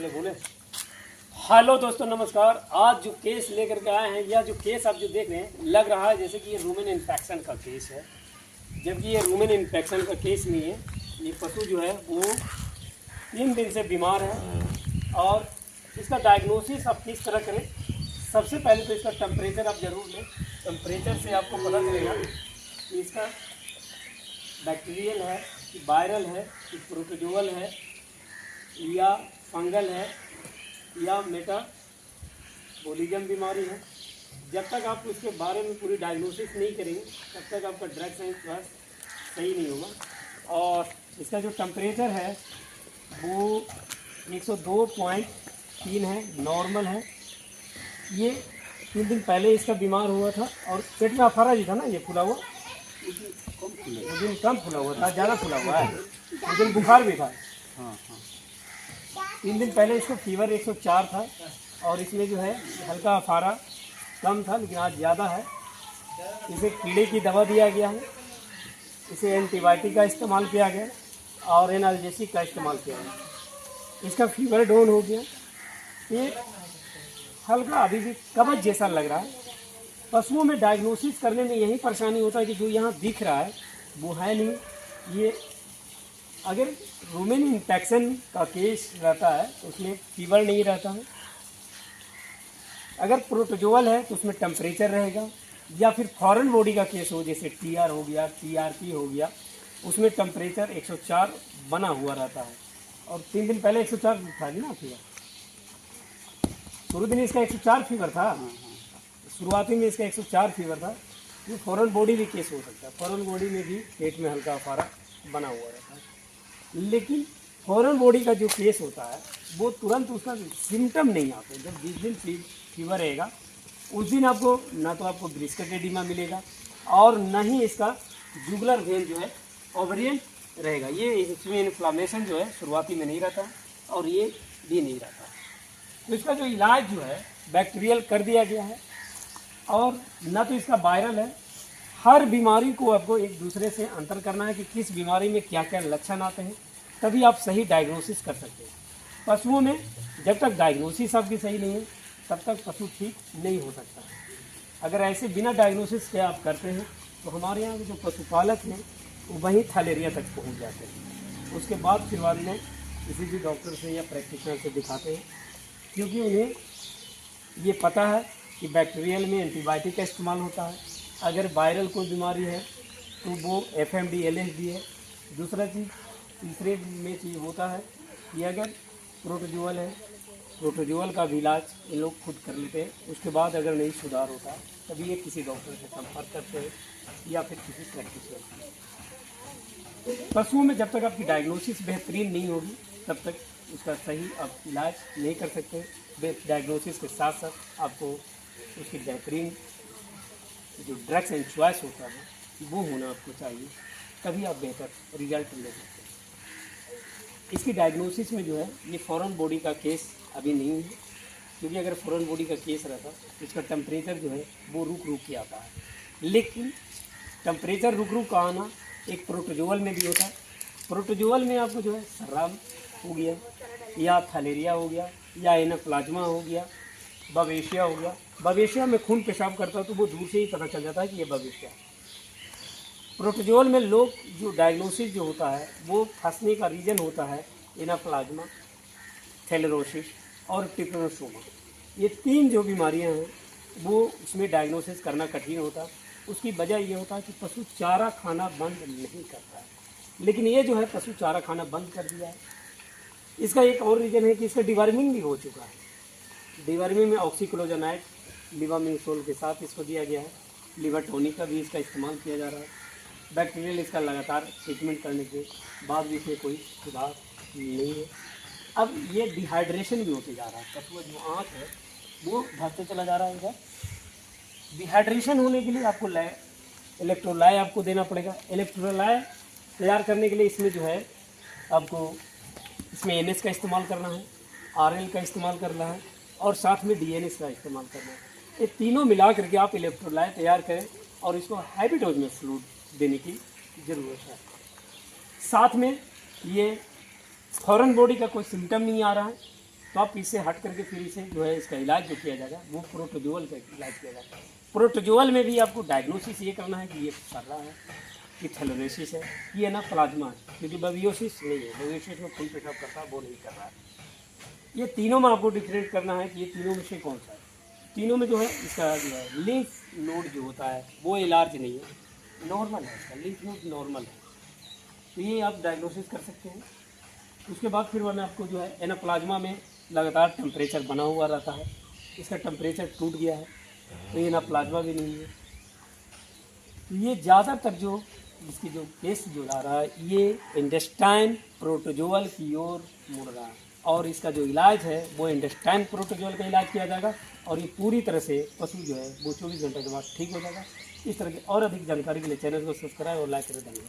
चलो बोले। हेलो दोस्तों नमस्कार। आज जो केस लेकर के आए हैं, या जो केस आप जो देख रहे हैं, लग रहा है जैसे कि ये रूमेन इन्फेक्शन का केस है, जबकि ये रूमेन इन्फेक्शन का केस नहीं है। ये पशु जो है वो 3 दिन से बीमार है। और इसका डायग्नोसिस आप किस तरह करें, सबसे पहले तो इसका टेम्परेचर आप ज़रूर लें। टेम्परेचर से आपको पता चलेगा कि इसका बैक्टीरियल है कि वायरल है कि प्रोटोजोअल है या फंगल है या मेटाबॉलिज्म बीमारी है। जब तक आप उसके बारे में पूरी डायग्नोसिस नहीं करेंगे तब तक आपका ड्रग साइंस क्लास सही नहीं होगा। और इसका जो टेम्परेचर है वो 102.3 है, नॉर्मल है। ये 3 दिन पहले इसका बीमार हुआ था और पेट में अफारा जी था ना, ये फूला हुआ, उस दिन कम फूला हुआ था, ज़्यादा फूला हुआ है, उस दिन बुखार भी था। 3 दिन पहले इसको फीवर 104 था और इसमें जो है हल्का अफारा कम था, लेकिन आज ज़्यादा है। इसे कीड़े की दवा दिया गया है, इसे एंटीबायोटिक का इस्तेमाल किया गया और एनाल्जेसिक का इस्तेमाल किया गया। इसका फीवर डाउन हो गया। ये हल्का अभी भी कब्ज जैसा लग रहा है। पशुओं में डायग्नोसिस करने में यही परेशानी होता है कि जो यहाँ दिख रहा है वो है नहीं। ये अगर रूमेन इन्फेक्शन का केस रहता है तो उसमें फीवर नहीं रहता है। अगर प्रोटोजोअल है तो उसमें टेम्परेचर रहेगा। या फिर फॉरेन बॉडी का केस हो, जैसे टीआर हो गया, टीआरपी हो गया, उसमें टेम्परेचर 104 बना हुआ रहता है। और 3 दिन पहले 104 था ना फीवर, शुरू दिन इसका 104 फीवर था, शुरुआती में इसका 104 फीवर था। ये फॉरेन बॉडी भी केस हो सकता है, फॉरेन बॉडी में भी पेट में हल्का अफारा बना हुआ रहता है। लेकिन फॉरेन बॉडी का जो केस होता है वो तुरंत उसका सिम्टम नहीं आते। जब जिस दिन फीवर रहेगा उस दिन आपको ना तो आपको ब्रिस्केट एडिमा मिलेगा और न ही इसका जुगुलर वेन जो है ओवरियन रहेगा। ये इसमें इन्फ्लामेशन जो है शुरुआती में नहीं रहता और ये भी नहीं रहता। तो इसका जो इलाज जो है बैक्टीरियल कर दिया गया है और ना तो इसका वायरल है। हर बीमारी को आपको एक दूसरे से अंतर करना है कि किस बीमारी में क्या क्या लक्षण आते हैं, तभी आप सही डायग्नोसिस कर सकते हैं। पशुओं में जब तक डायग्नोसिस आपकी सही नहीं है तब तक पशु ठीक नहीं हो सकता। अगर ऐसे बिना डायग्नोसिस के आप करते हैं तो हमारे यहाँ के जो पशुपालक हैं वो वहीं थैलेरिया तक पहुँच जाते हैं। उसके बाद फिर बाद में किसी भी डॉक्टर से या प्रैक्टिशनर से दिखाते हैं, क्योंकि उन्हें ये पता है कि बैक्टीरियल में एंटीबायोटिक का इस्तेमाल होता है। अगर वायरल कोई बीमारी है तो वो FMD LSD है। दूसरा चीज़, तीसरे में चीज़ होता है कि अगर प्रोटोजोअल है, प्रोटोजोअल का भी इलाज ये लोग खुद कर लेते हैं। उसके बाद अगर नहीं सुधार होता तभी ये किसी डॉक्टर से संपर्क करते हैं या फिर किसी प्रैक्टिशनर से। पशुओं में जब तक आपकी डायग्नोसिस बेहतरीन नहीं होगी तब तक उसका सही आप इलाज नहीं कर सकते। डायग्नोसिस के साथ साथ आपको उसकी बेहतरीन जो ड्रग्स एंड चॉइस होता है वो होना आपको चाहिए, तभी आप बेहतर रिजल्ट ले सकते हैं। इसकी डायग्नोसिस में जो है ये फॉरेन बॉडी का केस अभी नहीं है, क्योंकि अगर फॉरेन बॉडी का केस रहता तो इसका टेम्परेचर जो है वो रुक रुक के आता है। लेकिन टेम्परेचर रुक रुक का आना एक प्रोटोजोअल में भी होता है। प्रोटोजोअल में आपको जो है सर्राम हो गया या थैलेरिया हो गया या एनाप्लाज्मा हो गया, बवेशिया हो गया। बवेशिया में खून पेशाब करता है तो वो दूर से ही पता चल जाता है कि ये बवेशिया है। प्रोटोजोअल में लोग जो डायग्नोसिस जो होता है वो फंसने का रीज़न होता है एनाप्लाज्मा, थैलेरोसिस और ट्रिपैनोसोमा। ये 3 जो बीमारियां हैं वो उसमें डायग्नोसिस करना कठिन होता है। उसकी वजह ये होता है कि पशु चारा खाना बंद नहीं करता है। लेकिन ये जो है पशु चारा खाना बंद कर दिया है। इसका एक और रीज़न है कि इसका डिवर्मिंग भी हो चुका है। डिवर्मिंग में ऑक्सीक्लोजोनाइड लिवामिंगसोल के साथ इसको दिया गया है। लिवर टॉनिक का भी इसका इस्तेमाल किया जा रहा है। बैक्टीरियल इसका लगातार ट्रीटमेंट करने के बाद भी इसमें कोई सुधार नहीं है। अब ये डिहाइड्रेशन भी होते जा रहा है। पशु जो आँख है वो भागते चला जा रहा है इधर। डिहाइड्रेशन होने के लिए आपको इलेक्ट्रोलाय आपको देना पड़ेगा। इलेक्ट्रोलाय तैयार करने के लिए इसमें जो है आपको इसमें NS का इस्तेमाल करना है, RL का इस्तेमाल करना है और साथ में DNS का इस्तेमाल करना है। ये तीनों मिला करके आप इलेक्ट्रोलाइट तैयार करें और इसको हैवी डोज में फ्लूइड देने की ज़रूरत है। साथ में ये फॉरेन बॉडी का कोई सिम्टम नहीं आ रहा है तो आप इससे हट करके फिर इसे जो है इसका इलाज जो किया जाएगा वो प्रोटोजोअल का इलाज किया जाएगा। प्रोटोजोअल में भी आपको डायग्नोसिस ये करना है कि ये सर्रा है, कि थैलोरेसिस है, कि है ना प्लाज्मा है, क्योंकि बवियोसिस नहीं है, बवियोसिस में खून पेशाब करता है, वो नहीं कर रहा है। ये तीनों में आपको डिफरेंट करना है कि ये तीनों में से कौन सा है। तीनों में जो है इसका जो है लिम्फ नोड जो होता है वो लार्ज नहीं है, नॉर्मल है, इसका लिम्फ नोड नॉर्मल है। तो ये आप डायग्नोसिस कर सकते हैं। उसके बाद फिर मैंने आपको जो है एनाप्लाज्मा में लगातार टेम्परेचर बना हुआ रहता है, इसका टेम्परेचर टूट गया है तो ये एनाप्लाज्मा भी नहीं है। तो ये ज़्यादातर जो इसकी जो केस जो आ रहा है ये इंटेस्टाइन प्रोटोजोअल की ओर मुड़ रहा है, और इसका जो इलाज है वो इंटेस्टाइन प्रोटोजोअल का इलाज किया जाएगा, और ये पूरी तरह से पशु जो है वो 24 घंटे के बाद ठीक हो जाएगा। इस तरह की और अधिक जानकारी के लिए चैनल को सब्सक्राइब और लाइक करें। धन्यवाद।